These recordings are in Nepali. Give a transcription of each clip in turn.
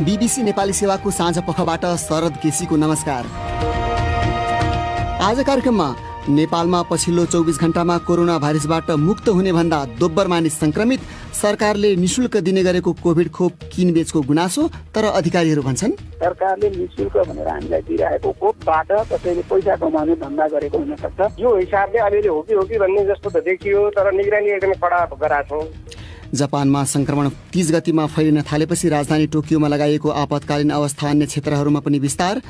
बीबीसी नेपाली सेवाको साँझ पखबाट शरद केसीको नमस्कार। आज कार्यक्रममा नेपालमा पछिल्लो 24 घण्टामा कोरोना भाइरसबाट मुक्त हुने भन्दा दोब्बर मानिस संक्रमित, सरकारले निशुल्क दिने गरेको कोभिड खोप किनबेचको गुनासो, तर अधिकारीहरू भन्छन् सरकारले निशुल्क भनेर हामीलाई दिइरहेको खोपबाट कसैले पैसा कमाउने धन्दा गरेको हुन सक्छ। यो हिसाबले अलिअलि हो कि भन्ने जस्तो त देखियो, तर निगरानी एकदमै कडा गराएको छौँ। जापानमा संक्रमण तेज गतिमा फैलिन थालेपछि राजधानी टोकियोमा लगाइएको आपतकालीन अवस्था अन्य क्षेत्रहरूमा पनि विस्तार,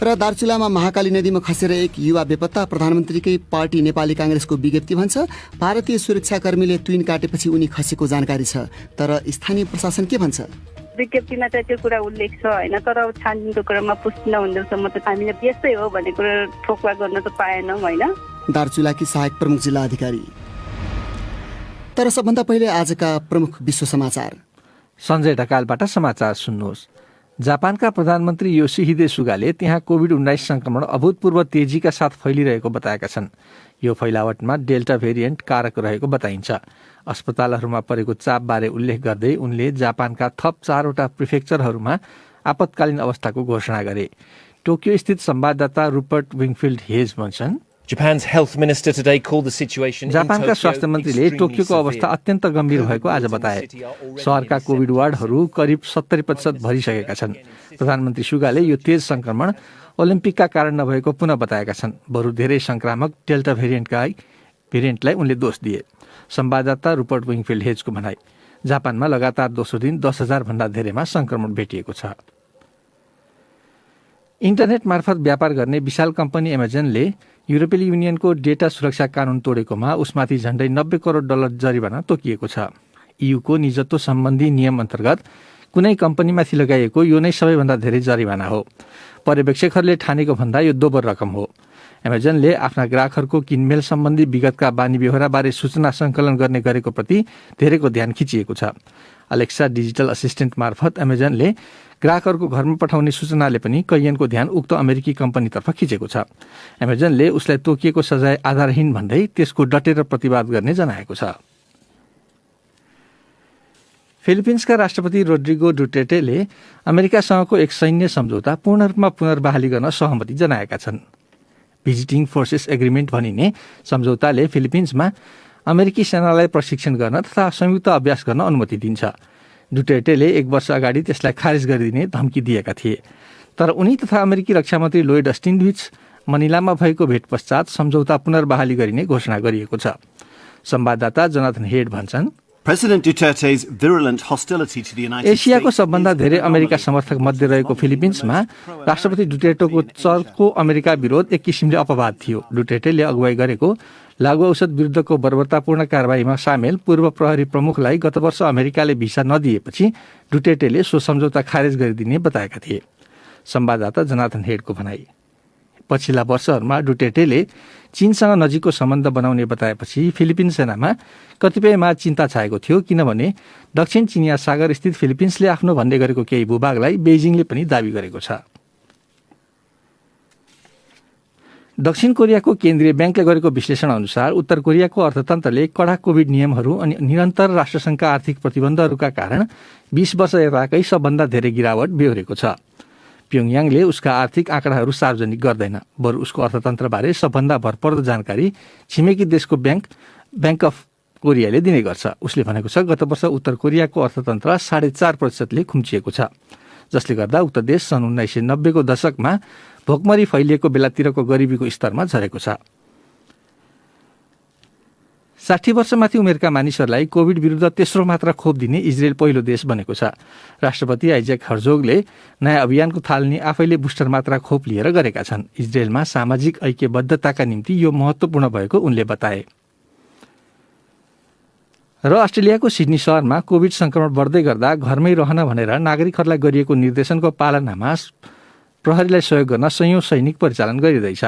र दार्चुलामा महाकाली नदीमा खसेर एक युवा बेपत्ता। प्रधानमन्त्रीकै पार्टी नेपाली काङ्ग्रेसको विज्ञप्ति भन्छ भारतीय सुरक्षाकर्मीले तुइन काटेपछि उनी खसेको जानकारी छ, तर स्थानीय प्रशासन के भन्छ? विज्ञप्तिमा चाहिँ त्यो कुरा उल्लेख छ होइन, तर छानबिनको क्रममा पुष्टि नहुँदासम्म त हामीले यस्तै हो भन्ने कुरा ठोकवा गर्न त पाएनौँ होइन। दार्चुलाकी सहायक प्रमुख जिल्ला अधिकारी। तर सबभन्दा पहिले आजका प्रमुख विश्व समाचार। सञ्जय ढकालबाट समाचार सुन्नुहोस्। जापानका प्रधानमन्त्री योसिहिदे सुगाले त्यहाँ कोभिड-19 संक्रमण अभूतपूर्व तेजीका साथ फैलिरहेको बताएका छन्। यो फैलावटमा डेल्टा भेरिएन्ट कारक रहेको बताइन्छ। अस्पतालहरूमा परेको चापबारे उल्लेख गर्दै उनले जापानका थप 4वटा प्रिफेक्चरहरूमा आपतकालीन अवस्थाको घोषणा गरे। टोकियो स्थित संवाददाता रुपर्ट विङफिल्ड हेज भन्छन् जापानका स्वास्थ्य मन्त्रीले टोकियोको अवस्था अत्यन्त गम्भीर भएको आज बताए। शहरका कोभिड वार्डहरू करिब 70% भरिसकेका छन्। प्रधानमन्त्री सुगाले यो तेज संक्रमण ओलम्पिकका कारण नभएको पुनः बताएका छन्। बरु धेरै संक्रामक डेल्टा भेरिएन्टलाई उनले दोष दिए। संवाददाता रुपर्ट विङफिल्ड हेजको भनाई, जापानमा लगातार दोस्रो दिन 10,000 भन्दा धेरैमा संक्रमण भेटिएको छ। इन्टरनेट मार्फत व्यापार गर्ने विशाल कम्पनी एमाजोनले युरोपियन युनियनको डेटा सुरक्षा कानून तोडेकोमा उसमाथि झण्डै $90 करोड जरिवाना तोकिएको छ। इयूको निजत्व सम्बन्धी नियम अन्तर्गत कुनै कम्पनीमाथि लगाइएको यो नै सबैभन्दा धेरै जरिवाना हो। पर्यवेक्षकहरूले ठानेको भन्दा यो दोब्बर रकम हो। एमाजोनले आफ्ना ग्राहकहरूको किनमेल सम्बन्धी विगतका बानी बेहोराबारे सूचना सङ्कलन गर्ने गरेको प्रति धेरैको ध्यान खिचिएको छ। अलेक्सा डिजिटल असिस्टेन्ट मार्फत एमाजोनले ग्राहकहरूको घरमा पठाउने सूचनाले पनि कैयनको ध्यान उक्त अमेरिकी कम्पनीतर्फ खिचेको छ। एमाजोनले उसलाई तोकिएको सजाय आधारहीन भन्दै त्यसको डटेर प्रतिवाद गर्ने जनाएको छ। फिलिपिन्सका राष्ट्रपति रोड्रिगो डुटेर्टेले अमेरिकासँगको एक सैन्य सम्झौता पूर्ण रूपमा पुनर्बहाली गर्न सहमति जनाएका छन्। भिजिटिङ फोर्सेस एग्रिमेन्ट भनिने सम्झौताले फिलिपिन्समा अमेरिकी सेनालाई प्रशिक्षण गर्न तथा संयुक्त अभ्यास गर्न अनुमति दिन्छ। डुटेर्टेले 1 वर्ष अगाडि त्यसलाई खारेज गरिदिने धम्की दिएका थिए, तर उनी तथा अमेरिकी रक्षामन्त्री लोयड अस्टिनबीच मनिलामा भएको भेट पश्चात सम्झौता पुनर्बहाली गरिने घोषणा गरिएको छ। संवाददाता जोनाथन हेड भन्छन् एसियाको सबभन्दा धेरै अमेरिका समर्थक मध्ये रहेको फिलिपिन्समा राष्ट्रपति डुटेर्टेको चर्को अमेरिका विरोध एक किसिमले अपवाद थियो। डुटेर्टेले अगुवाई गरेको लागु औषध विरुद्धको बर्बरतापूर्ण कारबाहीमा सामेल पूर्व प्रहरी प्रमुखलाई गत वर्ष अमेरिकाले भिसा नदिएपछि डुटेर्टेले सो सम्झौता खारेज गरिदिने बताएका थिए। संवाददाता जोनाथन हेडको भनाई, पछिल्ला वर्षहरूमा डुटेर्टेले चीनसँग नजिकको सम्बन्ध बनाउने बताएपछि फिलिपिन सेनामा कतिपयमा चिन्ता छाएको थियो, किनभने दक्षिण चिनिया सागर स्थित फिलिपिन्सले आफ्नो भन्ने गरेको केही भूभागलाई बेइजिङले पनि दाबी गरेको छ। दक्षिण कोरियाको केन्द्रीय ब्याङ्कले गरेको विश्लेषण अनुसार उत्तर कोरियाको अर्थतन्त्रले कडा कोभिड नियमहरू अनि निरन्तर राष्ट्रसङ्घका आर्थिक प्रतिबन्धहरूका कारण 20 वर्ष यताकै सबभन्दा धेरै गिरावट बेहोरेको छ। प्योङयाङले उसका आर्थिक आँकडाहरू सार्वजनिक गर्दैन, बरु उसको अर्थतन्त्रबारे सबभन्दा भरपर्दो जानकारी छिमेकी देशको ब्याङ्क अफ कोरियाले दिने गर्छ। उसले भनेको छ गत वर्ष उत्तर कोरियाको अर्थतन्त्र 4.5%ले खुम्चिएको छ, जसले गर्दा उक्त देश सन् 1990 को दशकमा भोकमरी फैलिएको बेलातिरको गरिबीको स्तरमा झरेको छ। 60 वर्षमाथि उमेरका मानिसहरूलाई कोभिड विरुद्ध तेस्रो मात्रा खोप दिने इजरायल पहिलो देश बनेको छ। राष्ट्रपति आइज्याक हर्जोगले नयाँ अभियानको थालनी आफैले बुस्टर मात्रा खोप लिएर गरेका छन्। इजरायलमा सामाजिक ऐक्यबद्धताका निम्ति यो महत्त्वपूर्ण भएको उनले बताए। र अस्ट्रेलियाको सिडनी शहरमा कोभिड संक्रमण बढ्दै गर्दा घरमै रहन भनेर नागरिकहरूलाई गरिएको निर्देशनको पालनामा प्रहरीलाई सहयोग गर्न सयौं सैनिक परिचालन गरिँदैछ।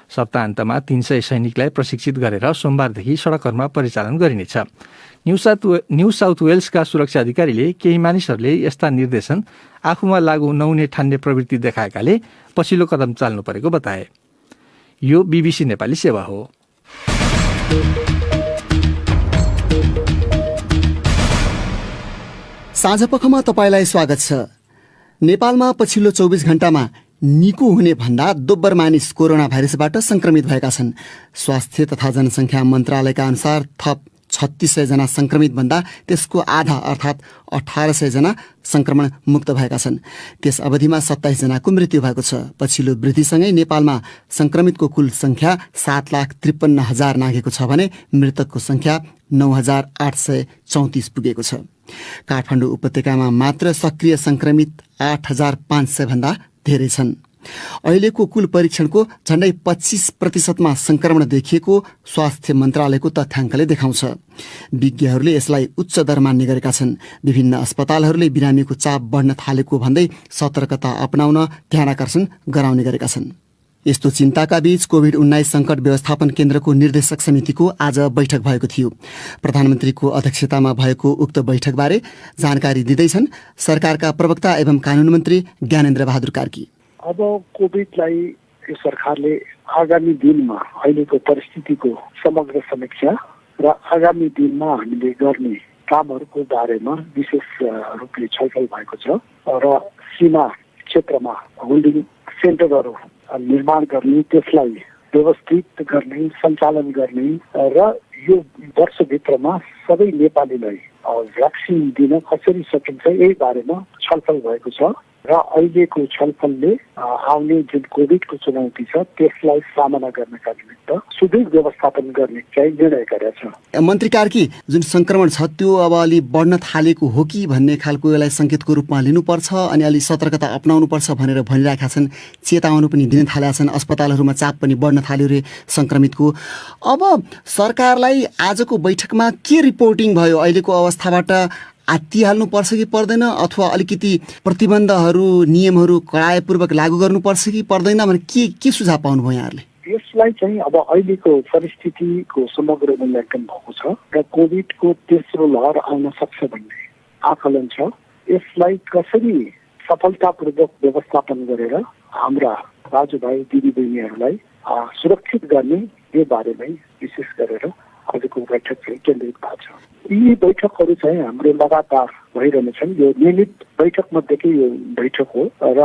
सप्ताहन्तमा 300 सैनिकलाई प्रशिक्षित गरेर सोमबारदेखि सडकहरूमा परिचालन गरिनेछ। न्यू साउथ वेल्सका सुरक्षा अधिकारीले केही मानिसहरूले यस्ता निर्देशन आफूमा लागू नहुने ठान्ने प्रवृत्ति देखाएकाले पछिल्लो कदम चाल्नु परेको बताए। यो बीबीसी नेपाली सेवा हो। साँझपखमा तपाईलाई स्वागत छ। नेपालमा पछिल्लो 24 घण्टामा निको हुने भन्दा दोब्बर मानिस कोरोना भाइरसबाट संक्रमित भएका छन्। स्वास्थ्य तथा जनसङ्ख्या मन्त्रालयका अनुसार थप 3600 जना संक्रमित भन्दा त्यसको आधा अर्थात् 1800 जना संक्रमण मुक्त भएका छन्। त्यस अवधिमा 27 जनाको मृत्यु भएको छ। पछिल्लो वृद्धिसँगै नेपालमा संक्रमितको कुल संख्या 7,53,000 नाघेको छ भने मृतकको संख्या 9,834 पुगेको छ। काठमाडौँ उपत्यकामा मात्र सक्रिय संक्रमित 8,500 भन्दा धेरै छन्। अहिलेको कुल परीक्षणको झण्डै 25% संक्रमण देखिएको स्वास्थ्य मन्त्रालयको तथ्याङ्कले देखाउँछ। विज्ञहरूले यसलाई उच्च दर मान्ने गरेका छन्। विभिन्न अस्पतालहरूले बिरामीको चाप बढ्न थालेको भन्दै सतर्कता अपनाउन ध्यानाकर्षण गराउने गरेका छन्। यस्तो चिन्ताका बीच कोभिड-19 संकट व्यवस्थापन केन्द्रको निर्देशक समितिको आज बैठक भएको थियो। प्रधानमन्त्रीको अध्यक्षतामा भएको उक्त बैठकबारे जानकारी दिँदैछन् सरकारका प्रवक्ता एवं कानून मन्त्री ज्ञानेन्द्र बहादुर कार्की। अब कोभिडलाई यो सरकारले आगामी दिनमा अहिलेको परिस्थितिको समग्र समीक्षा र आगामी दिनमा हामीले गर्ने कामहरूको बारेमा विशेष रूपले छलफल भएको छ र सीमा क्षेत्रमा होल्डिङ सेन्टरहरू निर्माण गर्ने, त्यसलाई व्यवस्थित गर्ने, सञ्चालन गर्ने र यो वर्षभित्रमा सबै नेपालीलाई भ्याक्सिन दिन कसरी सकिन्छ यही बारेमा छलफल भएको छ र अहिलेको छलफलले आउने जुन कोभिडको चुनौती छ त्यसलाई सामना गर्नका निमित्त सुदृढ व्यवस्थापन गर्ने चाहिँ निर्णय गरेको छ। मन्त्री कार्की, जुन संक्रमण छ त्यो अब अलि बढ्न थालेको हो कि भन्ने खालको यसलाई सङ्केतको रूपमा लिनुपर्छ अनि अलि सतर्कता अपनाउनुपर्छ भनेर भनिरहेका छन्। चेतावनी पनि दिन थालेका छन्। अस्पतालहरूमा चाप पनि बढ्न थाल्यो रे संक्रमितको। अब सरकारलाई आजको बैठकमा के रिपोर्टिङ भयो? अहिलेको अवस्थाबाट आत्तिहाल्नुपर्छ कि पर्दैन, अथवा अलिकति प्रतिबन्धहरू नियमहरू कडाइपूर्वक लागू गर्नुपर्छ कि पर्दैन भने के सुझाव पाउनुभयो यहाँहरूले? यसलाई चाहिँ अब अहिलेको परिस्थितिको समग्र मूल्याङ्कन भएको छ र कोभिडको तेस्रो लहर आउन सक्छ भन्ने आकलन छ। यसलाई कसरी सफलतापूर्वक व्यवस्थापन गरेर हाम्रा दाजुभाइ दिदीबहिनीहरूलाई सुरक्षित गर्ने यो बारेमै विशेष गरेर आजको बैठक चाहिँ केन्द्रित भएको छ। यी बैठकहरू चाहिँ हाम्रो लगातार भइरहनेछन्। यो नियमित बैठक मध्येकै यो बैठक हो र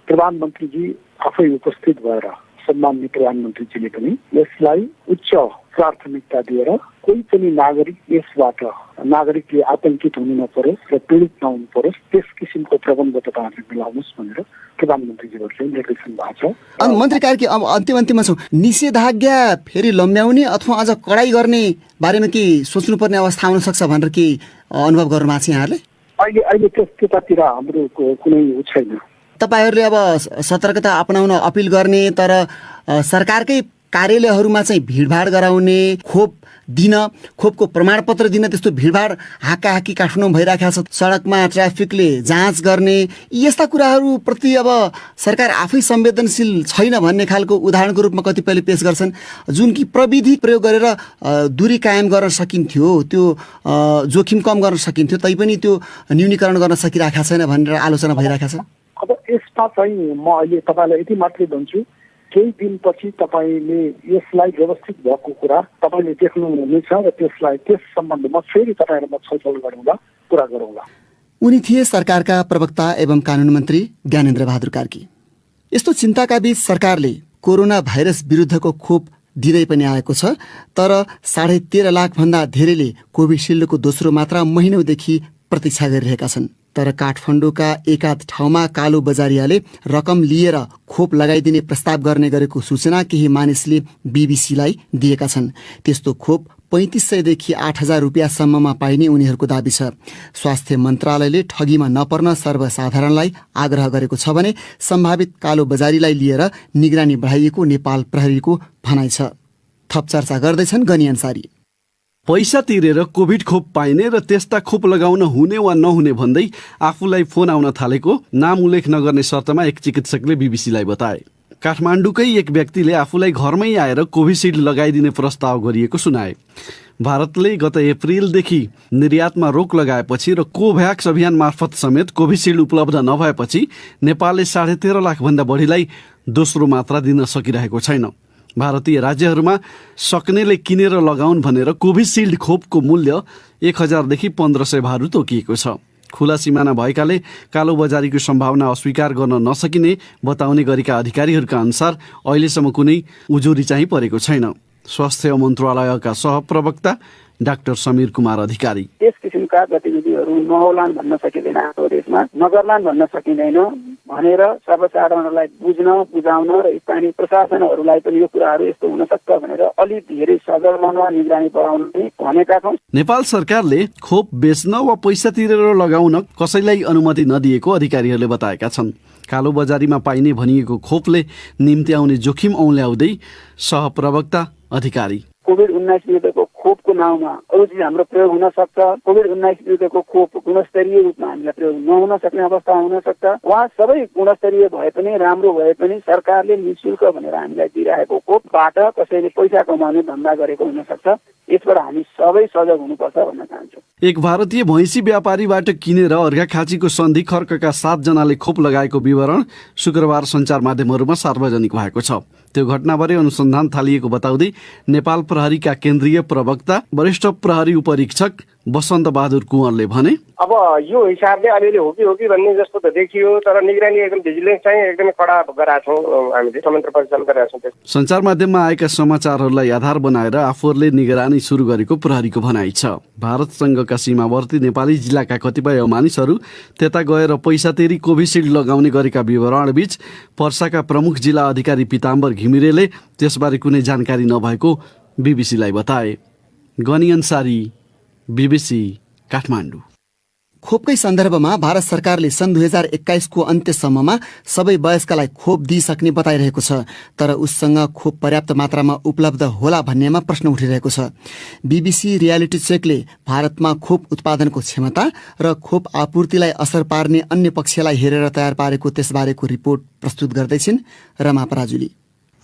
प्रधानमन्त्रीजी आफै उपस्थित भएर सम्माननीय प्रधानमन्त्रीजीले पनि यसलाई उच्च प्राथमिकता दिएर कोही पनि नागरिकले आतंकित हुनु नपरोस् र पीडित नहुनु परोस् त्यस किसिमको प्रबन्ध तपाईँहरूले मिलाउनुहोस् भनेर प्रधानमन्त्रीजीहरूले निर्देशन भएको छ। अनि मन्त्री कार्की, अब अन्तिममा छौँ, निषेधाज्ञा फेरि लम्ब्याउने अथवा अझ कडाई गर्ने बारेमा के सोच्नुपर्ने अवस्था आउन सक्छ भनेर के अनुभव गर्नु भएको छ यहाँहरूले? अहिले त्यतातिर हाम्रो कुनै छैन। तपाईँहरूले अब सतर्कता अपनाउन अपिल गर्ने तर सरकारकै कार्यालयहरूमा चाहिँ भिडभाड गराउने, खोपको प्रमाणपत्र दिन त्यस्तो भिडभाड हाकाहाकी काठमाडौँमा भइरहेको छ, सडकमा ट्राफिकले जाँच गर्ने, यस्ता कुराहरू प्रति अब सरकार आफै संवेदनशील छैन भन्ने खालको उदाहरणको रूपमा कतिपयले पेश गर्छन्। जुन कि प्रविधि प्रयोग गरेर दूरी कायम गर्न सकिन्थ्यो, त्यो जोखिम कम गर्न सकिन्थ्यो, तैपनि त्यो न्यूनीकरण गर्न सकिरहेको छैन भनेर आलोचना भइरहेको छ। अब यसमा चाहिँ म अहिले तपाईँलाई यति मात्रै भन्छु, केही दिनपछि तपाईँले यसलाई व्यवस्थित भएको कुरा तपाईँले देख्नुहुनेछ र त्यस सम्बन्धमा फेरि तपाईँहरूमा छलफल गरौँला। उनी थिए सरकारका प्रवक्ता एवं कानून मन्त्री ज्ञानेन्द्र बहादुर कार्की। यस्तो चिन्ताका बीच सरकारले कोरोना भाइरस विरुद्धको खोप दिँदै पनि आएको छ, तर 13.5 लाख भन्दा धेरैले कोभिसिल्डको दोस्रो मात्रा महिनौदेखि प्रतीक्षा गरिरहेका छन्। तर काठमाडौँका एकाध ठाउँमा कालो बजारियाले रकम लिएर खोप लगाइदिने प्रस्ताव गर्ने गरेको सूचना केही मानिसले बीबीसीलाई दिएका छन्। त्यस्तो खोप 3500 देखि 8000 रुपियाँसम्ममा पाइने उनीहरूको दाबी छ। स्वास्थ्य मन्त्रालयले ठगीमा नपर्न सर्वसाधारणलाई आग्रह गरेको छ भने सम्भावित कालो बजारीलाई लिएर निगरानी बढाइएको नेपाल प्रहरीको भनाइ छ। थप चर्चा गर्दैछन् गनी अन्सारी। पैसा तिरेर कोभिड खोप पाइने र त्यस्ता खोप लगाउन हुने वा नहुने भन्दै आफूलाई फोन आउन थालेको नाम उल्लेख नगर्ने शर्तमा एक चिकित्सकले बीबीसीलाई बताए। काठमाडौँकै एक व्यक्तिले आफूलाई घरमै आएर कोभिसिल्ड लगाइदिने प्रस्ताव गरिएको सुनाए। भारतले गत अप्रिलदेखि निर्यातमा रोक लगाएपछि र कोभ्याक्स अभियान मार्फत समेत कोभिसिल्ड उपलब्ध नभएपछि नेपालले 13.5 लाख भन्दा बढीलाई दोस्रो मात्रा दिन सकिरहेको छैन। भारतीय राज्यहरूमा सक्नेले किनेर लगाउन् भनेर कोभिसिल्ड खोपको मूल्य 1000 देखि 1500 भारु तोकिएको छ। खुला सिमाना भएकाले कालोबजारीको सम्भावना अस्वीकार गर्न नसकिने बताउने गरेका अधिकारीहरूका अनुसार अहिलेसम्म कुनै उजुरी चाहिँ परेको छैन। स्वास्थ्य मन्त्रालयका सहप्रवक्ता डाक्टर समीर कुमार अधिकारी, त्यस किसिमका गतिविधिहरू नहोलान् भन्न सकिँदैन, हाम्रो देशमा नगर्लान् भन्न सकिँदैन भनेर सर्वसाधारणलाई बुझाउन र स्थानीय प्रशासनहरूलाई पनि यो कुराहरू यस्तो हुन सक्छ भनेर अलि धेरै सजग मनवा निगरानी बढाउन भनेका छौँ। नेपाल सरकारले खोप बेच्न वा पैसा तिरेर लगाउन कसैलाई अनुमति नदिएको अधिकारीहरूले बताएका छन्। कालोबजारीमा पाइने भनिएको खोपले निम्ति आउने जोखिम औल्याउँदै सहप्रवक्ता अधिकारी, कोभिड-19 विरुद्धको खोपको नाउँमा अरू चिज हाम्रो प्रयोग हुन सक्छ। कोभिड-19 विरुद्धको खोप गुणस्तरीय रूपमा हामीलाई प्रयोग नहुन सक्ने अवस्था हुन सक्छ। उहाँ सबै गुणस्तरीय भए पनि राम्रो भए पनि सरकारले निःशुल्क भनेर हामीलाई दिइरहेको खोपबाट कसैले पैसा कमाउने धन्दा गरेको हुन सक्छ। यसबाट हामी सबै सजग हुनुपर्छ भन्न चाहन्छु। एक भारतीय भैँसी व्यापारीबाट किनेर अर्घाखाँचीको सन्धि खर्कका 7 जनाले खोप लगाएको विवरण शुक्रबार सञ्चार माध्यमहरूमा सार्वजनिक भएको छ। त्यो घटनाबारे अनुसन्धान थालिएको बताउँदै नेपाल प्रहरीका केन्द्रीय प्रवक्ता वरिष्ठ प्रहरी उपरीक्षक वसन्त बहादुर कुँवरले भने, अब यो हिसाबले अलिअलि हो कि भन्ने जस्तो त देखियो, तर निगरानी एकदम भिजिलेन्स चाहिँ एकदमै कडा गरेका छौँ, हामीले स्वतन्त्र परिचालन गरेका छौँ। सञ्चार माध्यममा आएका समाचारहरूलाई आधार बनाएर आफूहरूले निगरानी सुरु गरेको प्रहरीको भनाइ छ। भारतसँगका सीमावर्ती नेपाली जिल्लाका कतिपय मानिसहरू त्यता गएर पैसा तिरी कोभिसिल्ड लगाउने गरेका विवरणबीच पर्साका प्रमुख जिल्ला अधिकारी पीताम्बर घिमिरेले त्यसबारे कुनै जानकारी नभएको बीबीसीलाई बताए। गनी अन्सारी, बीबीसी, काठमाडौँ। खोपकै सन्दर्भमा भारत सरकारले सन् 2021 को अन्त्यसम्ममा सबै वयस्कलाई खोप दिइसक्ने बताइरहेको छ, तर उससँग खोप पर्याप्त मात्रामा उपलब्ध होला भन्नेमा प्रश्न उठिरहेको छ। बीबीसी रियालिटी चेकले भारतमा खोप उत्पादनको क्षमता र खोप आपूर्तिलाई असर पार्ने अन्य पक्षलाई हेरेर तयार पारेको त्यसबारेको रिपोर्ट प्रस्तुत गर्दैछिन् रमा पराजुली।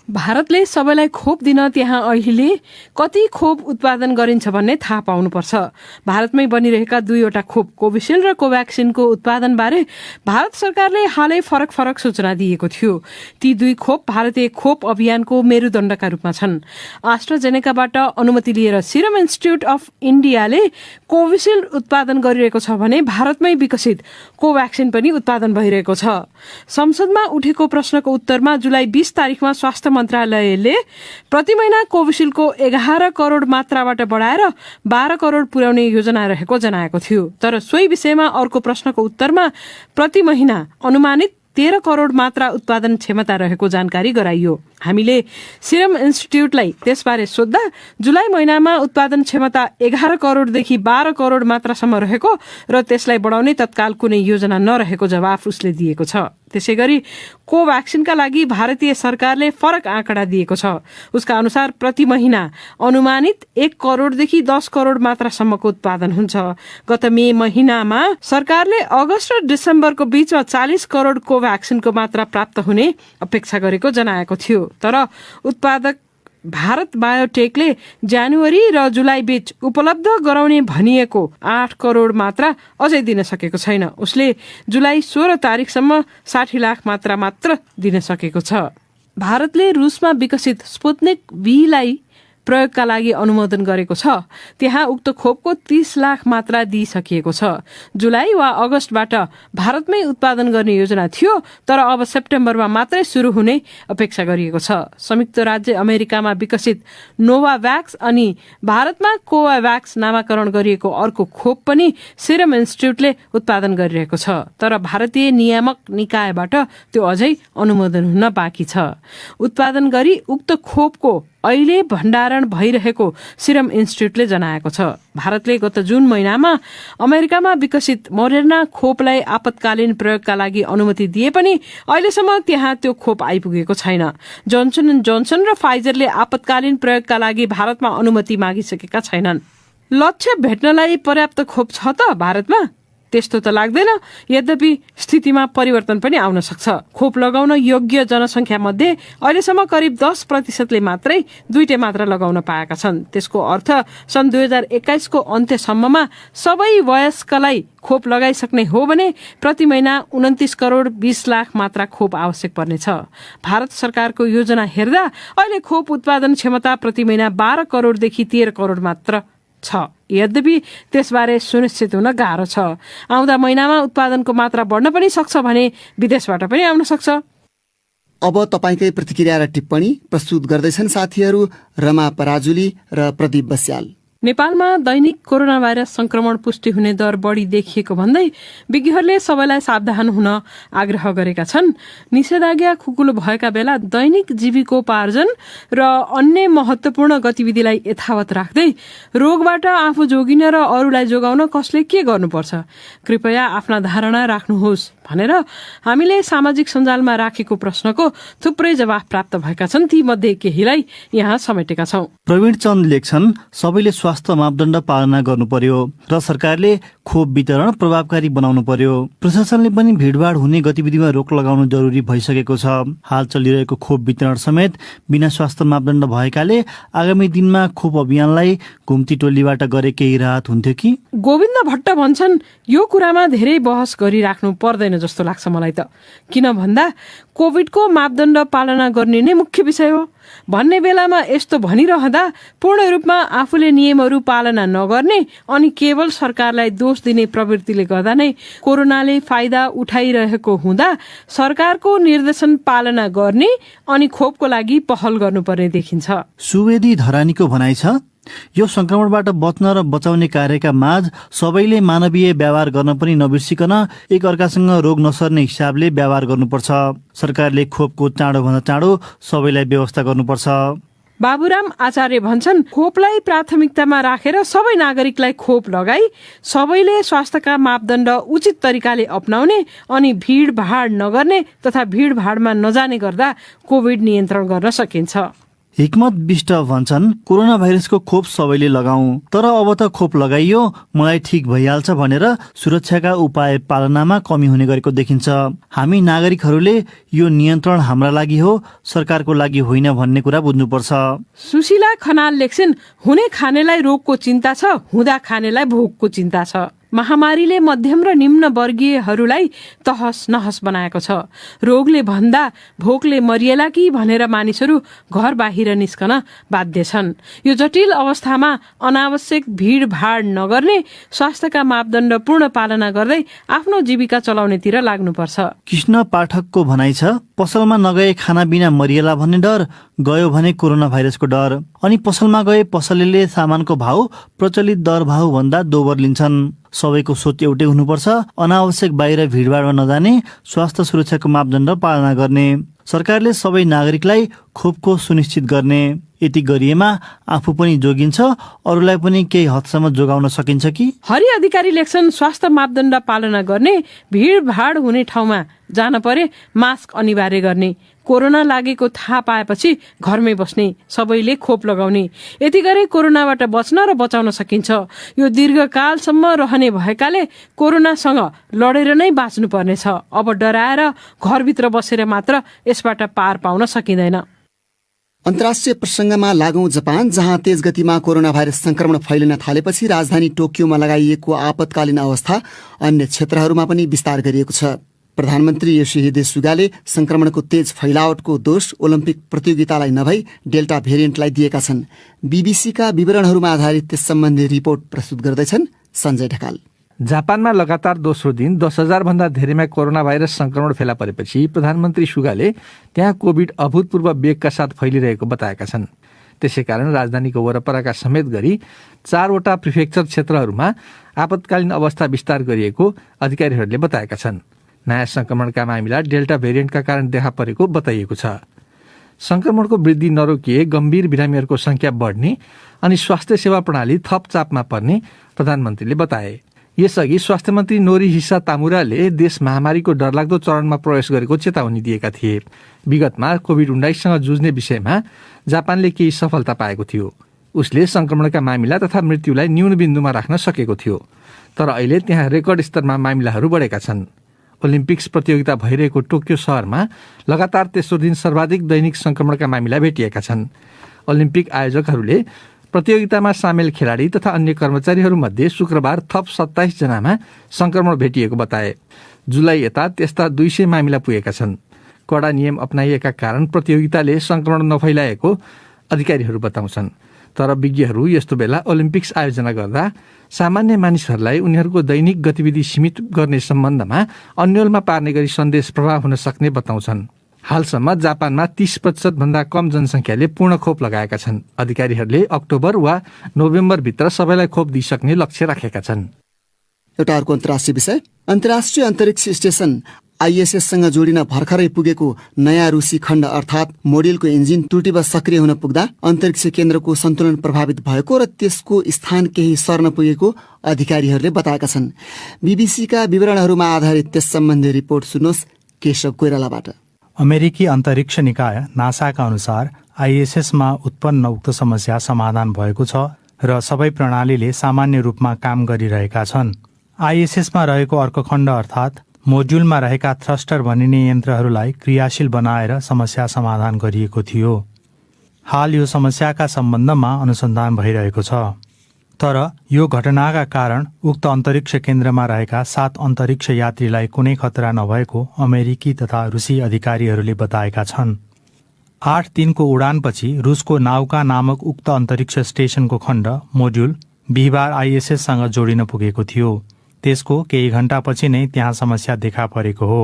भारतले सबैलाई खोप दिन त्यहाँ अहिले कति खोप उत्पादन गरिन्छ भन्ने थाहा पाउनुपर्छ। भारतमै बनिरहेका 2वटा खोप कोभिसिल्ड र कोभ्याक्सिनको उत्पादनबारे भारत सरकारले हालै फरक सूचना दिएको थियो। ती 2 खोप भारतीय खोप अभियानको मेरुदण्डका रूपमा छन्। एस्ट्राजेनेकाबाट अनुमति लिएर सिरम इन्स्टिट्युट अफ इन्डियाले कोभिसिल्ड उत्पादन गरिरहेको छ भने भारतमै विकसित कोभ्याक्सिन पनि उत्पादन भइरहेको छ। संसदमा उठेको प्रश्नको उत्तरमा जुलाई 20 तारिखमा स्वास्थ्य मन्त्रालयले प्रति महिना कोभिसिल्डको 11 करोड मात्राबाट बढाएर 12 करोड पुर्याउने योजना रहेको जनाएको थियो। तर सोही विषयमा अर्को प्रश्नको उत्तरमा प्रति महिना अनुमानित 13 करोड मात्रा उत्पादन क्षमता रहेको जानकारी गराइयो। हामीले सिरम इन्स्टिट्युटलाई त्यसबारे सोध्दा जुलाई महिनामा उत्पादन क्षमता 11 करोडदेखि 12 करोड मात्रासम्म रहेको र त्यसलाई बढाउने तत्काल कुनै योजना नरहेको जवाफ उसले दिएको छ। त्यसै गरी कोभ्याक्सिनका लागि भारतीय सरकारले फरक आँकडा दिएको छ। उसका अनुसार प्रति महिना अनुमानित 1 करोडदेखि 10 करोड मात्रासम्मको उत्पादन हुन्छ। गत मे महिनामा सरकारले अगस्त र डिसेम्बरको बीचमा 40 करोड कोभ्याक्सिनको मात्रा प्राप्त हुने अपेक्षा गरेको जनाएको थियो। तर उत्पादक भारत बायोटेकले जनवरी र जुलाई बीच उपलब्ध गराउने भनिएको 8 करोड मात्रा अझै दिन सकेको छैन। उसले जुलाई 16 तारिखसम्म 60 लाख मात्रा मात्र दिन सकेको छ। भारतले रुसमा विकसित स्पुत्निक V-लाई प्रयोगका लागि अनुमोदन गरेको छ। त्यहाँ उक्त खोपको 30 लाख मात्रा दिइसकिएको छ। जुलाई वा अगस्तबाट भारतमै उत्पादन गर्ने योजना थियो, तर अब सेप्टेम्बरमा मात्रै सुरु हुने अपेक्षा गरिएको छ। संयुक्त राज्य अमेरिकामा विकसित नोभाभ्याक्स अनि भारतमा कोभाभ्याक्स नामाकरण गरिएको अर्को खोप पनि सिरम इन्स्टिट्युटले उत्पादन गरिरहेको छ। तर भारतीय नियामक निकायबाट त्यो अझै अनुमोदन हुन बाँकी छ। उत्पादन गरी उक्त खोपको अहिले भण्डारण भइरहेको सिरम इन्स्टिट्युटले जनाएको छ। भारतले गत जुन महिनामा अमेरिकामा विकसित मोडेर्ना खोपलाई आपतकालीन प्रयोगका लागि अनुमति दिए पनि अहिलेसम्म त्यहाँ त्यो खोप आइपुगेको छैन। जोन्सन एन्ड जोन्सन र फाइजरले आपतकालीन प्रयोगका लागि भारतमा अनुमति मागिसकेका छैनन्। लक्ष्य भेट्नलाई पर्याप्त खोप छ त भारतमा? त्यस्तो त लाग्दैन। यद्यपि स्थितिमा परिवर्तन पनि आउन सक्छ। खोप लगाउन योग्य जनसङ्ख्या मध्ये अहिलेसम्म करिब 10% मात्रै 2 मात्रा लगाउन पाएका छन्। त्यसको अर्थ सन् 2021 को अन्त्यसम्ममा सबै वयस्कलाई खोप लगाइसक्ने हो भने प्रति महिना 29 करोड 20 लाख मात्रा खोप आवश्यक पर्नेछ। भारत सरकारको योजना हेर्दा अहिले खोप उत्पादन क्षमता प्रति महिना 12 करोडदेखि 13 करोड मात्र छ। यद्यपि त्यसबारे सुनिश्चित हुन गाह्रो छ। आउँदा महिनामा उत्पादनको मात्रा बढ्न पनि सक्छ भने विदेशबाट पनि आउन सक्छ। अब तपाईँकै प्रतिक्रिया र टिप्पणी प्रस्तुत गर्दैछन् साथीहरू रमा पराजुली र प्रदीप बस्याल। नेपालमा दैनिक कोरोना भाइरस संक्रमण पुष्टि हुने दर बढी देखिएको भन्दै विज्ञहरूले सबैलाई सावधान हुन आग्रह गरेका छन्। निषेधाज्ञा खुकुलो भएका बेला दैनिक जीविकोपार्जन र अन्य महत्वपूर्ण गतिविधिलाई यथावत राख्दै रोगबाट आफू जोगिन र अरूलाई जोगाउन कसले के गर्नुपर्छ, कृपया आफ्ना धारणा राख्नुहोस् भनेर हामीले सामाजिक सञ्जालमा राखेको प्रश्नको थुप्रै जवाफ प्राप्त भएका छन्। ती मध्ये केहीलाई यहाँ समेटेका छौं। प्रवीण चन्द लेख्छन्, सबैले स्वास्थ्य मापदण्ड पालना गर्नु पर्यो र सरकारले खोप वितरण प्रभावकारी बनाउनु पर्यो। प्रशासनले पनि भिडभाड हुने गतिविधिमा रोक लगाउनु जरुरी भइसकेको छ। हाल चलिरहेको खोप वितरण समेत बिना स्वास्थ्य मापदण्ड भएकाले आगामी दिनमा खोप अभियानलाई घुम्ती टोलीबाट गरे केही राहत हुन्थ्यो कि? गोविन्द भट्ट भन्छन्, यो कुरामा धेरै बहस गरिराख्नु पर्दैन जस्तो लाग्छ मलाई त। किन भन्दा कोभिडको मापदण्ड पालना गर्ने नै मुख्य विषय हो भन्ने बेलामा यस्तो भनिरहँदा पूर्ण रूपमा आफूले नियमहरू पालना नगर्ने अनि केवल सरकारलाई दोष दिने प्रवृत्तिले गर्दा नै कोरोनाले फाइदा उठाइरहेको हुँदा सरकारको निर्देशन पालना गर्ने अनि खोपको लागि पहल गर्नुपर्ने देखिन्छ। सुवेदी धरानीको भनाइ छ, यो संक्रमणबाट बच्न र बचाउने कार्यका माझ सबैले मानवीय व्यवहार गर्न पनि नबिर्सिकन एक अर्कासँग रोग नसर्ने हिसाबले व्यवहार गर्नुपर्छ। सरकारले खोपको चाँडोभन्दा चाँडो सबैलाई व्यवस्था गर्नुपर्छ। बाबुराम आचार्य भन्छन्, खोपलाई प्राथमिकतामा राखेर सबै नागरिकलाई खोप लगाई सबैले स्वास्थ्यका मापदण्ड उचित तरिकाले अपनाउने अनि भिडभाड नगर्ने तथा भिडभाडमा नजाने गर्दा कोभिड नियन्त्रण गर्न सकिन्छ। हिक्मत विष्ट भन्छन्, कोरोना भाइरसको खोप सबैले लगाऊ, तर अब त खोप लगाइयो मलाई ठीक भइहाल्छ भनेर सुरक्षाका उपाय पालनामा कमी हुने गरेको देखिन्छ। हामी नागरिकहरूले यो नियन्त्रण हाम्रा लागि हो, सरकारको लागि होइन भन्ने कुरा बुझ्नुपर्छ। सुशीला खनाल लेख्छिन्, हुने खानेलाई रोगको चिन्ता छ, हुँदा खानेलाई भोकको चिन्ता छ। महामारीले मध्यम र निम्न वर्गीयहरूलाई तहस नहस बनाएको छ। रोगले भन्दा भोकले मरिएला कि भनेर मानिसहरू घर बाहिर निस्कन बाध्य छन्। यो जटिल अवस्थामा अनावश्यक भिडभाड नगर्ने, स्वास्थ्यका मापदण्ड पूर्ण पालना गर्दै आफ्नो जीविका चलाउनेतिर लाग्नुपर्छ। कृष्ण पाठकको भनाइ छ, पसलमा नगए खाना बिना मरिएला भन्ने डर, गयो भने कोरोना भाइरसको डर। अनि पसलमा गए पसलेले सामानको भाउ प्रचलित दर भाउ भन्दा दोबर लिन्छन्। सबैको सोच एउटै हुनुपर्छ, अनावश्यक बाहिर भिडभाडमा नजाने, स्वास्थ्य सुरक्षाको मापदण्ड पालना गर्ने। सरकारले सबै नागरिकलाई खोपको सुनिश्चित गर्ने। यति गरिएमा आफू पनि जोगिन्छ, अरूलाई पनि केही हदसम्म जोगाउन सकिन्छ कि? हरि अधिकारी लेख्छन्, स्वास्थ्य मापदण्ड पालना गर्ने, भिडभाड हुने ठाउँमा जान परे मास्क अनिवार्य गर्ने, कोरोना लागेको थाहा पाएपछि घरमै बस्ने, सबैले खोप लगाउने। यति गरे कोरोनाबाट बच्न र बचाउन सकिन्छ। यो दीर्घकालसम्म रहने भएकाले कोरोनासँग लडेर नै बाँच्नु पर्नेछ। अब डराएर घरभित्र बसेर मात्र यसबाट पार पाउन सकिँदैन। अन्तर्राष्ट्रिय प्रसंगमा लागौं जापान, जहाँ तेज गतिमा कोरोना भाइरस संक्रमण फैलिन थालेपछि राजधानी टोकियोमा लगाइएको आपतकालीन अवस्था अन्य क्षेत्रहरूमा पनि विस्तार गरिएको छ। प्रधानमन्त्री योशिहिदे सुगाले संक्रमणको तेज फैलावटको दोष ओलम्पिक प्रतियोगितालाई नभई डेल्टा भेरिएन्टलाई दिएका छन्। बीबीसीका विवरणहरूमा आधारित त्यस सम्बन्धी रिपोर्ट प्रस्तुत गर्दैछन् सञ्जय ढकाल। जापानमा लगातार दोस्रो दिन 10,000 भन्दा धेरैमा कोरोना भाइरस संक्रमण फेला परेपछि प्रधानमन्त्री सुगाले त्यहाँ कोभिड अभूतपूर्व वेगका साथ फैलिरहेको बताएका छन्। त्यसैकारण राजधानीको वरपरका समेत गरी 4वटा प्रिफेक्चर क्षेत्रहरूमा आपतकालीन अवस्था विस्तार गरिएको अधिकारीहरूले बताएका छन्। नयाँ संक्रमणका मामिला डेल्टा भेरिएन्टका कारण देखा परेको बताइएको छ। संक्रमणको वृद्धि नरोकिए गम्भीर बिरामीहरूको संख्या बढ्ने अनि स्वास्थ्य सेवा प्रणाली थप चापमा पर्ने प्रधानमन्त्रीले बताए। यसअघि स्वास्थ्य मन्त्री नोरिहिसा तामुराले देश महामारीको डरलाग्दो चरणमा प्रवेश गरेको चेतावनी दिएका थिए। विगतमा कोभिड-19सँग जुझ्ने विषयमा जापानले केही सफलता पाएको थियो। उसले संक्रमणका मामिला तथा मृत्युलाई न्यून बिन्दुमा राख्न सकेको थियो। तर अहिले त्यहाँ रेकर्ड स्तरमा मामिलाहरू बढेका छन्। ओलम्पिक्स प्रतियोगिता भइरहेको टोकियो शहरमा लगातार तेस्रो दिन सर्वाधिक दैनिक संक्रमणका मामिला भेटिएका छन्। ओलम्पिक आयोजकहरूले प्रतियोगितामा सामेल खेलाडी तथा अन्य कर्मचारीहरूमध्ये शुक्रबार थप 27 जनामा संक्रमण भेटिएको बताए। जुलाई यता त्यस्ता 200 मामिला पुगेका छन्। कडा नियम अपनाइएका कारण प्रतियोगिताले संक्रमण नफैलाएको अधिकारीहरू बताउँछन्। तर विज्ञहरू यस्तो बेला ओलम्पिक्स आयोजना गर्दा सामान्य मानिसहरूलाई उनीहरूको दैनिक गतिविधि सीमित गर्ने सम्बन्धमा अन्यलमा पार्ने गरी सन्देश प्रभाव हुन सक्ने बताउँछन्। हालसम्म जापानमा 30% भन्दा कम जनसङ्ख्याले पूर्ण खोप लगाएका छन्। अधिकारीहरूले अक्टोबर वा नोभेम्बरभित्र सबैलाई खोप दिइसक्ने लक्ष्य राखेका छन्। एउटा अर्को अन्तर्राष्ट्रिय विषय, अन्तर्राष्ट्रिय अन्तरिक्ष स्टेशन आइएसएससँग जोडिन भर्खरै पुगेको नयाँ रुसी खण्ड अर्थात् मोड्युलको इन्जिन त्रुटिवश सक्रिय हुन पुग्दा अन्तरिक्ष केन्द्रको सन्तुलन प्रभावित भएको र त्यसको स्थान केही सर्न पुगेको अधिकारीहरूले बताएका छन्। बीबीसीका विवरणहरूमा आधारित त्यस सम्बन्धी रिपोर्ट सुन्नुहोस् केशव कोइरालाबाट। अमेरिकी अन्तरिक्ष निकाय नासाका अनुसार आइएसएसमा उत्पन्न उक्त समस्या समाधान भएको छ र सबै प्रणालीले सामान्य रूपमा काम गरिरहेका छन्। आइएसएसमा रहेको अर्को खण्ड अर्थात् मोड्युलमा रहेका थ्रस्टर भनिने यन्त्रहरूलाई क्रियाशील बनाएर समस्या समाधान गरिएको थियो। हाल यो समस्याका सम्बन्धमा अनुसन्धान भइरहेको छ। तर यो घटनाका कारण उक्त अन्तरिक्ष केन्द्रमा रहेका 7 अन्तरिक्ष यात्रीलाई कुनै खतरा नभएको अमेरिकी तथा रुसी अधिकारीहरूले बताएका छन्। 8 दिनको उडानपछि रुसको नाउका नामक उक्त अन्तरिक्ष स्टेशनको खण्ड मोड्युल बिहिबार आइएसएससँग जोडिन पुगेको थियो। त्यसको केही घण्टापछि नै त्यहाँ समस्या देखा परेको हो।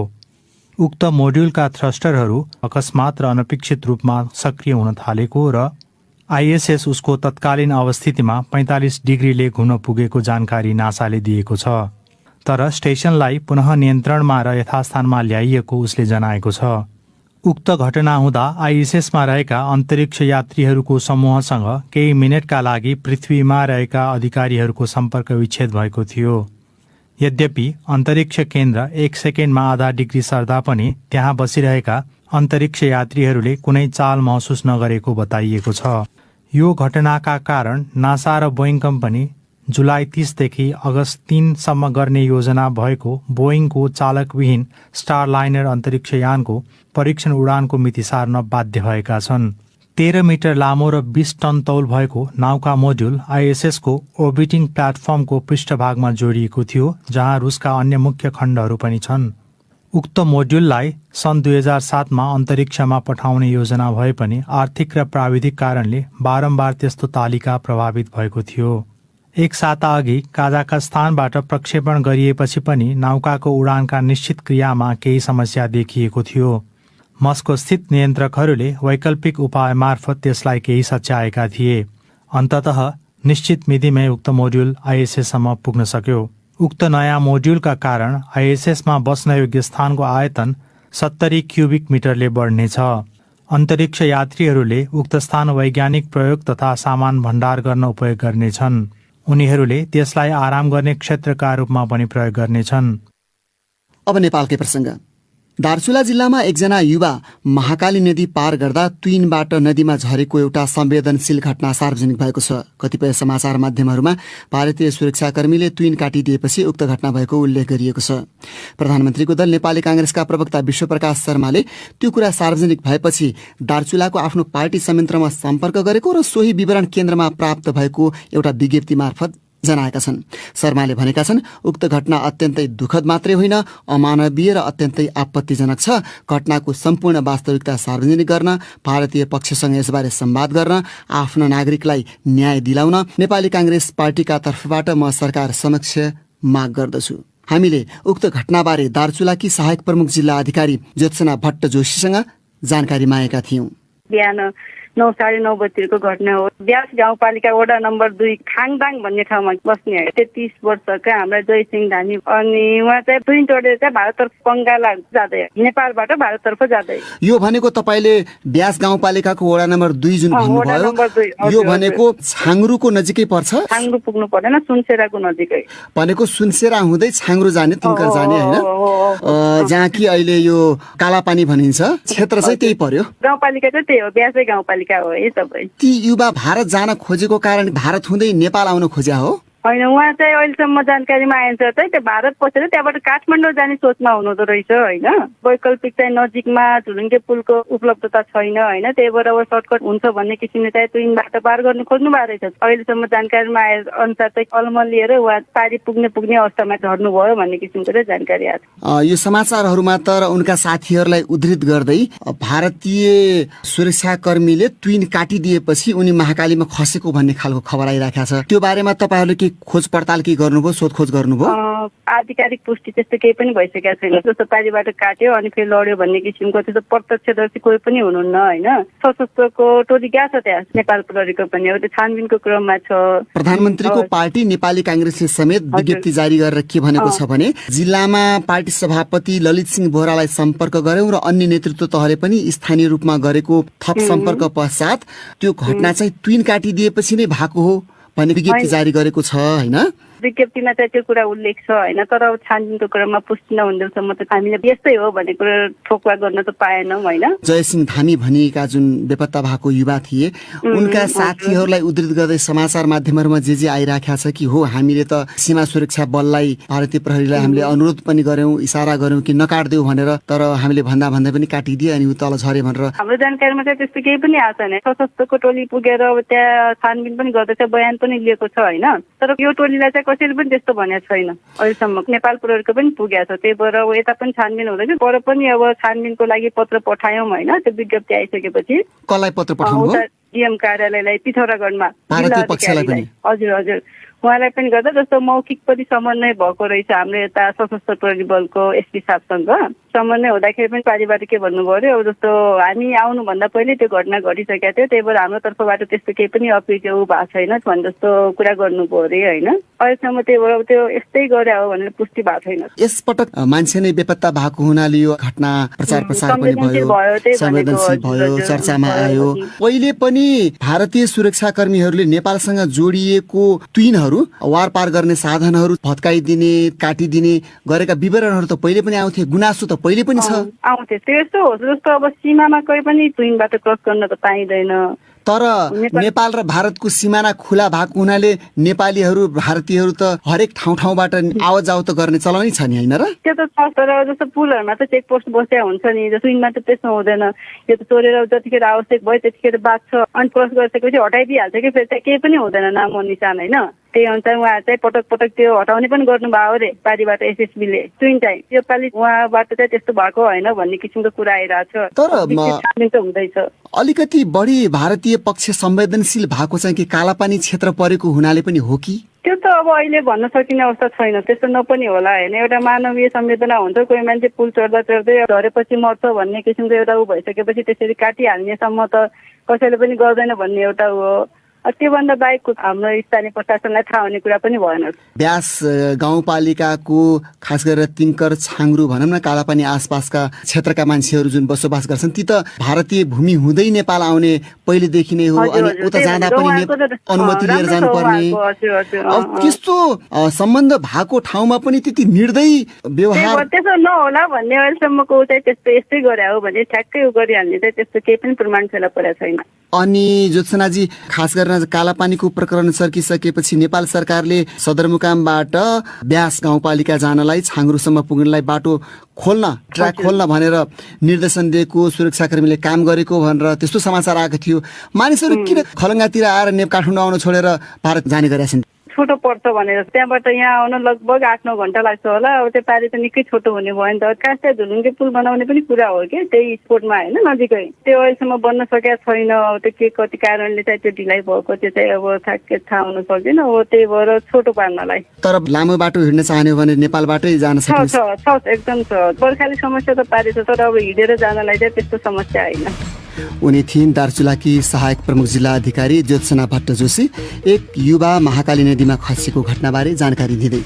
उक्त मोड्युलका थ्रस्टरहरू अकस्मात र अनपेक्षित रूपमा सक्रिय हुन थालेको र आइएसएस उसको तत्कालीन अवस्थितिमा 45 डिग्रीले घुम्न पुगेको जानकारी नासाले दिएको छ। तर स्टेशनलाई पुनः नियन्त्रणमा र यथास्थानमा ल्याइएको उसले जनाएको छ। उक्त घटना हुँदा आइएसएसमा रहेका अन्तरिक्ष यात्रीहरूको समूहसँग केही मिनटका लागि पृथ्वीमा रहेका अधिकारीहरूको सम्पर्क विच्छेद भएको थियो। यद्यपि अन्तरिक्ष केन्द्र 1 सेकेन्डमा आधा डिग्री सर्दा पनि त्यहाँ बसिरहेका अन्तरिक्ष यात्रीहरूले कुनै चाल महसुस नगरेको बताइएको छ। यो घटनाका कारण नासा र बोइङ कम्पनी जुलाई 30 देखि अगस्त 3 सम्म गर्ने योजना भएको बोइङको चालकविहीन स्टारलाइनर अन्तरिक्ष यानको परीक्षण उडानको मिति सार्न बाध्य भएका छन्। 13 मिटर लामो र 20 टन तौल भएको नाउका मोड्युल आइएसएसको ओर्बिटिङ प्लेटफर्मको पृष्ठभागमा जोडिएको थियो, जहाँ रुसका अन्य मुख्य खण्डहरू पनि छन्। उक्त मोड्युललाई सन् 2007मा अन्तरिक्षमा पठाउने योजना भए पनि आर्थिक र प्राविधिक कारणले बारम्बार त्यस्तो तालिका प्रभावित भएको थियो। एक साता अघि काजाखस्तानबाट प्रक्षेपण गरिएपछि पनि नाउकाको उडानका निश्चित क्रियामा केही समस्या देखिएको थियो। मस्को स्थित नियन्त्रकहरूले वैकल्पिक उपाय मार्फत त्यसलाई केही सच्याएका थिए। अन्ततः निश्चित मितिमै उक्त मोड्युल आइएसएससम्म पुग्न सक्यो। उक्त नयाँ मोड्युलका कारण आइएसएसमा बस्न योग्य स्थानको आयतन 70 क्युबिक मिटरले बढ्नेछ। अन्तरिक्ष यात्रीहरूले उक्त स्थान वैज्ञानिक प्रयोग तथा सामान भण्डार गर्न उपयोग गर्नेछन्। उनीहरूले त्यसलाई आराम गर्ने क्षेत्रका रूपमा पनि प्रयोग गर्नेछन्। अब नेपालकै प्रसङ्ग। दार्चुला जिल्लामा एकजना युवा महाकाली नदी पार गर्दा तुइनबाट नदीमा झरेको एउटा संवेदनशील घटना सार्वजनिक भएको छ। कतिपय समाचार माध्यमहरूमा भारतीय सुरक्षाकर्मीले तुइन काटिदिएपछि उक्त घटना भएको उल्लेख गरिएको छ। प्रधानमन्त्रीको दल नेपाली कांग्रेसका प्रवक्ता विश्वप्रकाश शर्माले त्यो कुरा सार्वजनिक भएपछि दार्चुलाको आफ्नो पार्टी संयन्त्रमा सम्पर्क गरेको र सोही विवरण केन्द्रमा प्राप्त भएको एउटा विज्ञप्ति मार्फत जनाएका छन्। शर्माले भनेका छन्, उक्त घटना अत्यन्तै दुःखद मात्रै होइन, अमानवीय र अत्यन्तै आपत्तिजनक छ। घटनाको सम्पूर्ण वास्तविकता सार्वजनिक गर्न, भारतीय पक्षसँग यसबारे संवाद गर्न, आफ्ना नागरिकलाई न्याय दिलाउन नेपाली कांग्रेस पार्टीका तर्फबाट म सरकार समक्ष माग गर्दछु। हामीले उक्त घटनाबारे दार्चुलाकी सहायक प्रमुख जिल्ला अधिकारी ज्योत्सना भट्ट जोशीसँग जानकारी मागेका थियौं। बिहान 9, 9:30 बजेको घटना हो। ब्यास गाउँपालिका वडा नम्बर 2 खाङदाङ भन्ने ठाउँमा बस्ने 33 वर्षका हाम्रा जयसिंह धामी, अनि उहाँ चाहिँ तुइन टोडेर चाहिँ भारततर्फ बङ्गाला जाँदै, नेपालबाट भारततर्फ जाँदै। यो भनेको तपाईले ब्यास गाउँपालिकाको वडा नम्बर 2 जुन भन्नुभयो, यो भनेको छाङ्रुको नजिकै पर्छ? छाङ्रु पुग्नु पर्दैन, सुनसेराको नजिकै। भनेको सुनसेरा हुँदै छाङ्रु जाने, तिनकर जाने हैन, जहाँ कि अहिले यो कालापानी भनिन्छ क्षेत्र चाहिँ त्यही पर्यो। गाउँपालिका चाहिँ त्यही हो, ब्यासै गाउँपालिका हो। ती युवा भारत जान खोजेको कारण भारत हुँदै नेपाल आउन खोज्या हो? होइन उहाँ चाहिँ अहिलेसम्म जानकारीमा आइन्छ चाहिँ त्यो भारत पसेर त्यहाँबाट काठमाडौँ जाने सोचमा हुनुहुँदो रहेछ होइन। वैकल्पिक चाहिँ नजिकमा झुलुङ्गे पुलको उपलब्धता छैन होइन, त्यही भएर अब सर्टकट हुन्छ भन्ने किसिमले चाहिँ ट्विन बाटो पार गर्नु खोज्नु भएको रहेछ। अहिलेसम्म जानकारीमा आए अनुसार चाहिँ कलम लिएर उहाँ पारी पुग्ने अवस्थामा झर्नु भयो भन्ने किसिमको चाहिँ जानकारी आएको। यो समाचारहरूमा त उनका साथीहरूलाई उद्धृत गर्दै भारतीय सुरक्षाकर्मीले ट्विन काटिदिएपछि उनी महाकालीमा खसेको भन्ने खालको खबर आइरहेको छ। त्यो बारेमा तपाईँहरूले के खोज पडताल के गर्नुभयो, सोधखोज गर्नुभयो? आधिकारिक पुष्टि त्यस्तो केही पनि भइसकेको छैन। जस्तो पारीबाट काट्यो अनि फेरि लड्यो भन्ने किसिमको त्यस्तो प्रत्यक्षदर्शी कोही पनि हुनुहुन्न होइन। सशस्त्रको टोली गएको छ त्यहाँ, नेपाल प्रहरीको पनि अब त्यो छानबिनको क्रममा छ। प्रधानमन्त्रीको पार्टी नेपाली कांग्रेसले समेत विज्ञप्ति जारी गरेर के भनेको छ भने जिल्लामा पार्टी सभापति ललित सिंह बोहरालाई सम्पर्क गर्यौं र अन्य नेतृत्व तहले पनि स्थानीय रूपमा गरेको थप सम्पर्क पश्चात त्यो घटना चाहिँ ट्विन काटिदिएपछि नै भएको हो भन्ने विज्ञप्ति जारी गरेको छ होइन। विज्ञप्तिमा चाहिँ त्यो कुरा उल्लेख छ होइन, तर अब छानबिनको क्रममा पुष्टि नहुँदैसम्म त हामीले यस्तै हो भन्ने कुरा ठोक्वा गर्न त पाएनौँ होइन। जयसिंह धामी भनिएका जुन बेपत्ता भएको युवा थिए उनका साथीहरूलाई उद्धृत गर्दै समाचार माध्यमहरूमा जे आइराखेको छ कि हो हामीले त सीमा सुरक्षा बललाई भारतीय प्रहरीलाई हामीले अनुरोध पनि गर्यौं, इशारा गर्यौं कि नकाट्देऊ भनेर, तर हामीले भन्दा पनि काटिदिए अनि उ तल झरे भनेर। हाम्रो जानकारीमा चाहिँ त्यस्तो केही पनि आएको छैन। सशस्त्रको टोली पुगेर अब त्यहाँ छानबिन पनि गर्दैछ, बयान पनि लिएको छ होइन, तर यो टोलीलाई चाहिँ कसैले पनि त्यस्तो भनेको छैन अहिलेसम्म। नेपाल प्रहरीको पनि पुगेको छ, त्यही भएर अब यता पनि छानबिन हुँदैछ। पर पनि अब छानबिनको लागि पत्र पठायौँ होइन, त्यो विज्ञप्ति आइसकेपछि। कसलाई पत्र पठाउनुभयो? डीएम कार्यालयलाई पिथौरागढमा। हजुर हजुर उहाँलाई पनि गर्दा जस्तो मौखिक पनि समन्वय भएको रहेछ हाम्रो यता सशस्त्र प्रहरी बलको एसपी साहबसँग। समन्वय हुँदाखेरि पनि पारीबाट के भन्नुभयो अरे अब जस्तो हामी आउनुभन्दा पहिले त्यो घटना घटिसकेको थियो, त्यही भएर हाम्रो तर्फबाट त्यस्तो केही पनि अप्रिय भएको छैन भने जस्तो कुरा गर्नुभयो अरे होइन। अहिलेसम्म त्यही भएर त्यो यस्तै गरे हो भनेर पुष्टि भएको छैन। यसपटक मान्छे नै बेपत्ता भएको हुनाले यो घटना प्रचार पनि भयो, संवेदनशील भयो, चर्चामा आयो। पहिले पनि भारतीय सुरक्षाकर्मीहरूले नेपालसँग जोडिएको ट्विनहरू वार पार गर्ने साधनहरू भत्काइदिने, काटिदिने गरेका विवरणहरू त पहिले पनि आउँथे, गुनासो त पहिले पनि छ आउँथे। त्यस्तो हो जस्तो अब सीमामा कोही पनि ट्विनबाट क्रस गर्न त पाइँदैन, तर नेपाल र भारतको सिमाना खुला भएको हुनाले नेपालीहरू भारतीयहरू त हरेक ठाउँबाट आवत जावत त गर्ने चलनै छ नि होइन र? त्यो त छ, तर जस्तो पुलहरूमा त चेक पोस्ट बस्या हुन्छ नि, ट्विनमा त त्यस्तो हुँदैन। यो त चोरेर जतिखेर आवश्यक भयो त्यतिखेर बाँच्छ अनि क्रस गरिसकेपछि हटाइदिइहाल्छ कि फेरि त्यहाँ केही पनि हुँदैन नामो निशान होइन। त्यही अनुसार उहाँ चाहिँ पटक त्यो हटाउने पनि गर्नुभयो अरे पारीबाट एसएसबीले ट्विन चाहिँ। योपालि उहाँबाट चाहिँ त्यस्तो भएको होइन भन्ने किसिमको कुरा आइरहेको छ, तर हुँदैछ। अलिकति बढी भारतीय पक्ष संवेदनशील भएको चाहिँ कि कालापानी क्षेत्र परेको हुनाले पनि हो कि? त्यो त अब अहिले भन्न सकिने अवस्था छैन, त्यस्तो नपनि होला होइन। एउटा मानवीय संवेदना हुन्छ, कोही मान्छे पुल चढ्दै झरेपछि मर्छ भन्ने किसिमको एउटा ऊ भइसकेपछि त्यसरी काटिहाल्नेसम्म त कसैले पनि गर्दैन भन्ने एउटा हो। त्योभन्दा बाहेक हाम्रो स्थानीय प्रशासनलाई थाहा हुने कुरा पनि भएन। ब्यास गाउँपालिकाको खास गरेर तिङ्कर, छाङ्ग्रु भनौँ न कालापानी आसपासका क्षेत्रका मान्छेहरू जुन बसोबास गर्छन् ती त भारतीय भूमि हुँदै नेपाल आउने पहिलेदेखि नै हो अनि उता जाँदा पनि अनुमति लिएर जानुपर्ने। अब त्यस्तो सम्बन्ध भएको ठाउँमा पनि त्यति निर्दयी व्यवहार त्यसो नहोला भन्ने अहिलेसम्मको चाहिँ त्यस्तो यस्तै गरे हो भने ठ्याक्कै उ गरिहाल्ने चाहिँ त्यस्तो केही पनि प्रमाण फेला परेको छैन। अनि ज्योत्सनाजी खास गरेर कालापानीको प्रकरण सर्किसकेपछि नेपाल सरकारले सदरमुकामबाट ब्यास गाउँपालिका जानलाई छाङ्ग्रुसम्म पुग्नलाई बाटो खोल्न, ट्र्याक खोल्न भनेर निर्देशन दिएको, सुरक्षाकर्मीले काम गरेको भनेर त्यस्तो समाचार आएको थियो। मानिसहरू किन खलङ्गातिर आएर काठमाडौँ आउन छोडेर भारत जाने गरेका छन्? छोटो पर्छ भनेर त्यहाँबाट यहाँ आउन लगभग 8-9 घण्टा लाग्छ होला। अब त्यो पारी त निकै छोटो हुने भयो नि त। खास चाहिँ झुलुङ्गे पुल बनाउने पनि कुरा हो कि त्यही स्पोटमा होइन, नजिकै। त्यो अहिलेसम्म बन्न सकेको छैन। त्यो के कति कारणले चाहिँ त्यो ढिलाइ भएको त्यो चाहिँ अब थाहा हुन सक्दैन। हो त्यही भएर छोटो पार्नलाई। तर लामो बाटो हिँड्न चाह्यो भने नेपालबाटै जान सकिन्छ। छ एकदम छ। बर्खाली समस्या त पारी छ, तर अब हिँडेर जानलाई चाहिँ त्यस्तो समस्या होइन। उनी थिइन् दार्चुलाकी सहायक प्रमुख जिल्ला अधिकारी ज्योत्सना भट्ट जोशी, एक युवा महाकाली नदीमा खसेको घटनाबारे जानकारी दिँदै।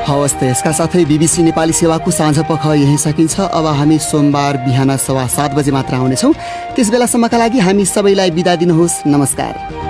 हवस् त यसका साथै बीबीसी नेपाली सेवाको साँझ पख यही सकिन्छ। अब हामी सोमबार बिहान 7:15 बजे मात्र आउनेछौँ। त्यस बेलासम्मका लागि हामी सबैलाई बिदा दिनुहोस्। नमस्कार।